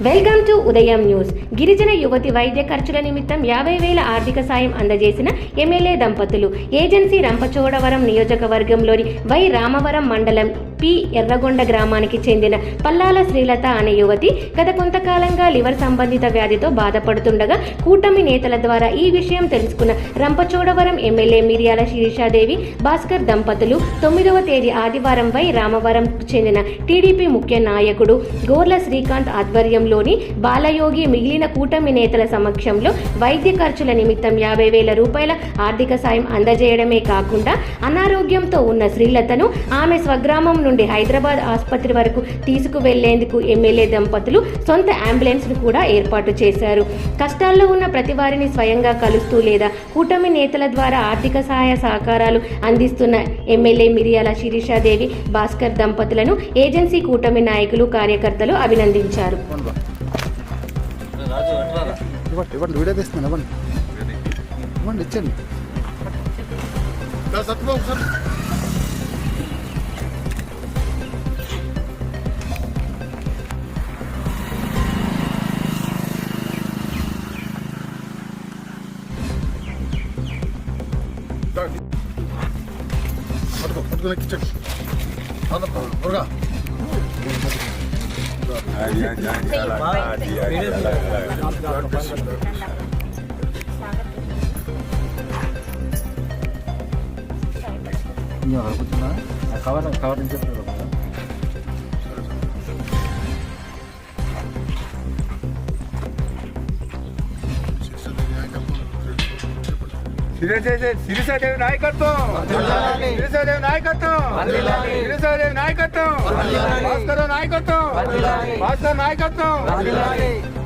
Welcome to ఉదయం news. గిరిజన యువతి వైద్య ఖర్చుల నిమిత్తం 50,000 ఆర్థిక సాయం అందజేసిన ఎమ్మెల్యే దంపతులు. ఏజెన్సీ రంపచోడవరం నియోజకవర్గంలోని వై రామవరం మండలం పి ఎర్రగొండ గ్రామానికి చెందిన పల్లాల శ్రీలత అనే యువతి గత కొంతకాలంగా లివర్ సంబంధిత వ్యాధితో బాధపడుతుండగా కూటమి నేతల ద్వారా ఈ విషయం తెలుసుకున్న రంపచోడవరం ఎమ్మెల్యే మిర్యాల శిరీషాదేవి భాస్కర్ దంపతులు 9వ తేదీ ఆదివారం వై రామవరంకు చెందిన టీడీపీ ముఖ్య నాయకుడు గోర్ల శ్రీకాంత్ ఆధ్వర్యంలోని బాలయోగి మిగిలిన కూటమి నేతల సమక్షంలో వైద్య ఖర్చుల నిమిత్తం 50,000 రూపాయల ఆర్థిక సాయం అందజేయడమే కాకుండా అనారోగ్యంతో ఉన్న శ్రీలతను ఆమె స్వగ్రామం నుండి హైదరాబాద్ ఆసుపత్రి వరకు తీసుకువెళ్లేందుకు ఎమ్మెల్యే దంపతులు సొంత అంబులెన్స్ ను కూడా ఏర్పాటు చేశారు. కష్టాల్లో ఉన్న ప్రతి వారిని స్వయంగా కలుస్తూ లేదా కూటమి నేతల ద్వారా ఆర్థిక సహాయ సహకారాలు అందిస్తున్న ఎమ్మెల్యే మిర్యాల శిరీషాదేవి భాస్కర్ దంపతులను ఏజెన్సీ కూటమి నాయకులు కార్యకర్తలు అభినందించారు. కవర్ నుంచి శిరీషాదేవి నాయకత్వం, శిరీషాదేవి నాయకత్వం, శిరీషాదేవి నాయకత్వం, భాస్కర్ నాయకత్వం, భాస్కర్ నాయకత్వం.